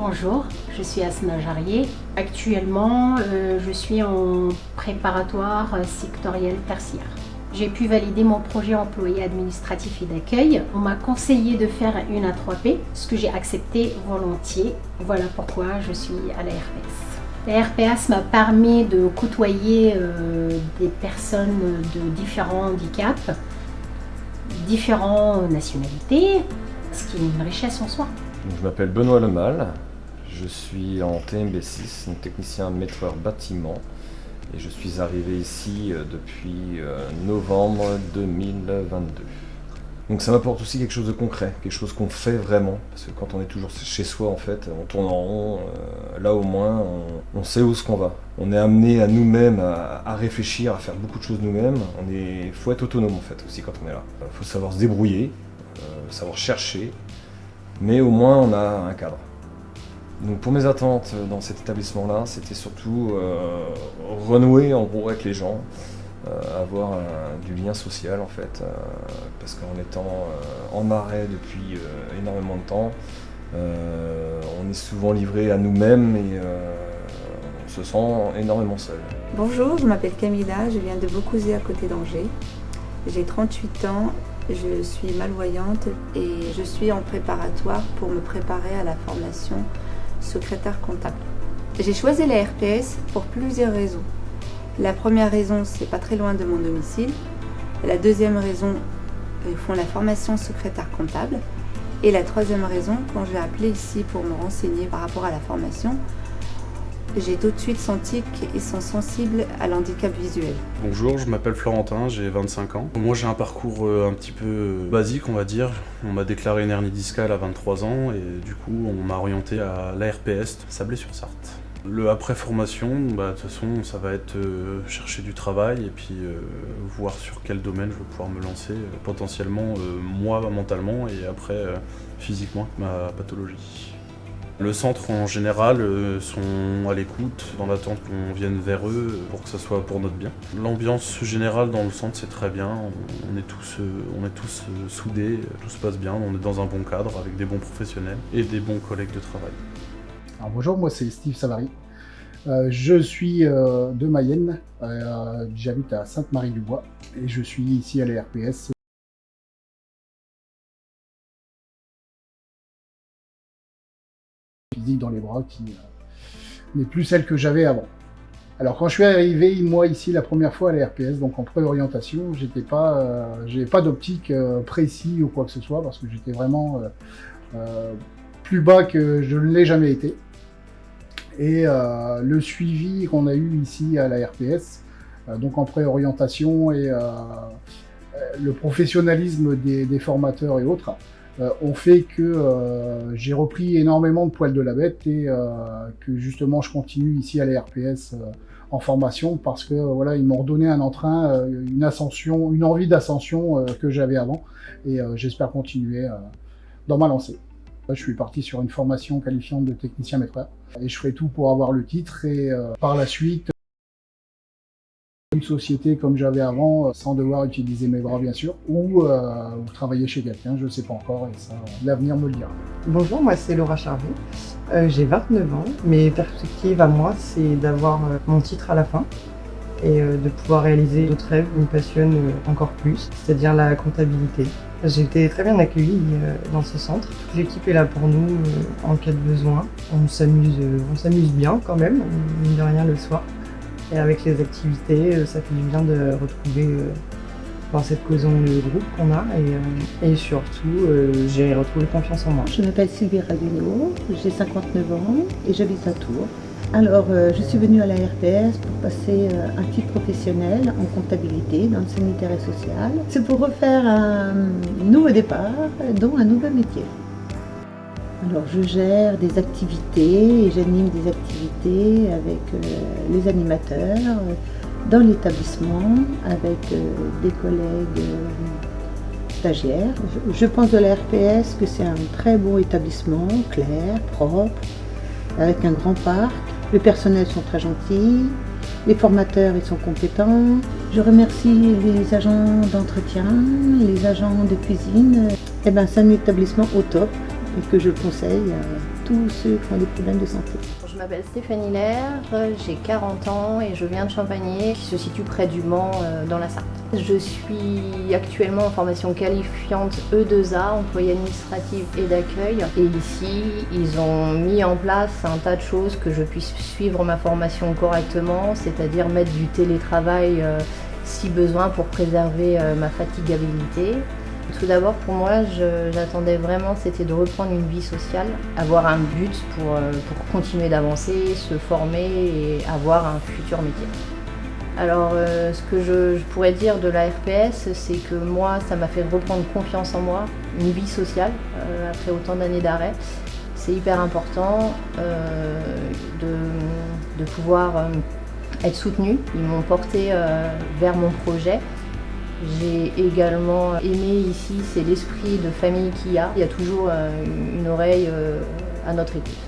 Bonjour, je suis Asma Jarier. Actuellement, je suis en préparatoire sectoriel tertiaire. J'ai pu valider mon projet employé administratif et d'accueil. On m'a conseillé de faire une A3P, ce que j'ai accepté volontiers. Voilà pourquoi je suis à la RPS. La RPS m'a permis de côtoyer des personnes de différents handicaps, différentes nationalités, ce qui est une richesse en soi. Je m'appelle Benoît Lemal, je suis en TMB6, un technicien maîtreur bâtiment, et je suis arrivé ici depuis novembre 2022. Donc ça m'apporte aussi quelque chose de concret, quelque chose qu'on fait vraiment, parce que quand on est toujours chez soi en fait, on tourne en rond, là au moins on sait où est-ce qu'on va. On est amené à nous-mêmes à réfléchir, à faire beaucoup de choses nous-mêmes, faut être autonome en fait aussi quand on est là. Il faut savoir se débrouiller, savoir chercher, mais au moins on a un cadre. Donc pour mes attentes dans cet établissement-là, c'était surtout renouer en gros avec les gens, avoir du lien social en fait, parce qu'en étant en arrêt depuis énormément de temps, on est souvent livré à nous-mêmes et on se sent énormément seul. Bonjour, je m'appelle Camilla, je viens de Beaucouzé à côté d'Angers. J'ai 38 ans, je suis malvoyante et je suis en préparatoire pour me préparer à la formation secrétaire comptable. J'ai choisi la RPS pour plusieurs raisons. La première raison, c'est pas très loin de mon domicile. La deuxième raison, ils font la formation secrétaire comptable. Et la troisième raison, quand j'ai appelé ici pour me renseigner par rapport à la formation, j'ai tout de suite senti qu'ils sont sensibles à l'handicap visuel. Bonjour, je m'appelle Florentin, j'ai 25 ans. Moi j'ai un parcours un petit peu basique on va dire. On m'a déclaré une hernie discale à 23 ans et du coup on m'a orienté à l'ARPS, Sablé-sur-Sarthe. Le après formation, de toute façon ça va être chercher du travail et puis voir sur quel domaine je vais pouvoir me lancer potentiellement moi mentalement et après physiquement avec ma pathologie. Le centre en général sont à l'écoute, dans l'attente qu'on vienne vers eux pour que ça soit pour notre bien. L'ambiance générale dans le centre c'est très bien, on est tous soudés, tout se passe bien, on est dans un bon cadre avec des bons professionnels et des bons collègues de travail. Alors bonjour, moi c'est Steve Savary. Je suis de Mayenne, j'habite à Sainte-Marie-du-Bois et je suis ici à la RPS. Physique dans les bras qui n'est plus celle que j'avais avant. Alors quand je suis arrivé moi ici la première fois à la RPS, donc en préorientation, j'avais pas d'optique précis ou quoi que ce soit parce que j'étais vraiment plus bas que je ne l'ai jamais été. Et le suivi qu'on a eu ici à la RPS, donc en préorientation et le professionnalisme des formateurs et autres, ont fait que j'ai repris énormément de poils de la bête et que justement je continue ici à la RPS en formation parce que voilà, ils m'ont redonné un entrain, une ascension, une envie d'ascension que j'avais avant et j'espère continuer dans ma lancée. Je suis parti sur une formation qualifiante de technicien maîtreur et je ferai tout pour avoir le titre et par la suite une société comme j'avais avant sans devoir utiliser mes bras bien sûr ou travailler chez quelqu'un, je ne sais pas encore et ça l'avenir me le dira. Bonjour, moi c'est Laura Charvet, j'ai 29 ans, mes perspectives à moi c'est d'avoir mon titre à la fin et de pouvoir réaliser d'autres rêves qui me passionnent encore plus, c'est-à-dire la comptabilité. J'ai été très bien accueillie dans ce centre. Toute l'équipe est là pour nous en cas de besoin. On s'amuse bien quand même, mine de rien le soir. Et avec les activités, ça fait du bien de retrouver cette cohésion de groupe qu'on a et surtout j'ai retrouvé confiance en moi. Je m'appelle Sylvie Ragueneau, j'ai 59 ans et j'habite à Tours. Alors, je suis venue à la RPS pour passer un titre professionnel en comptabilité dans le sanitaire et social. C'est pour refaire un nouveau départ, dont un nouveau métier. Alors, je gère des activités et j'anime des activités avec les animateurs dans l'établissement, avec des collègues stagiaires. Je pense de la RPS que c'est un très beau établissement, clair, propre, avec un grand parc. Les personnels sont très gentils, les formateurs ils sont compétents. Je remercie les agents d'entretien, les agents de cuisine. C'est un établissement au top et que je conseille tous ceux qui ont des problèmes de santé. Je m'appelle Stéphanie Lair, j'ai 40 ans et je viens de Champagné, qui se situe près du Mans, dans la Sarthe. Je suis actuellement en formation qualifiante E2A, employée administrative et d'accueil. Et ici, ils ont mis en place un tas de choses que je puisse suivre ma formation correctement, c'est-à-dire mettre du télétravail si besoin pour préserver ma fatigabilité. Tout d'abord, pour moi, j'attendais vraiment, c'était de reprendre une vie sociale, avoir un but pour continuer d'avancer, se former et avoir un futur métier. Alors, ce que je pourrais dire de la RPS, c'est que moi, ça m'a fait reprendre confiance en moi, une vie sociale, après autant d'années d'arrêt. C'est hyper important de pouvoir être soutenu. Ils m'ont porté vers mon projet. J'ai également aimé ici, c'est l'esprit de famille qu'il y a. Il y a toujours une oreille à notre écoute.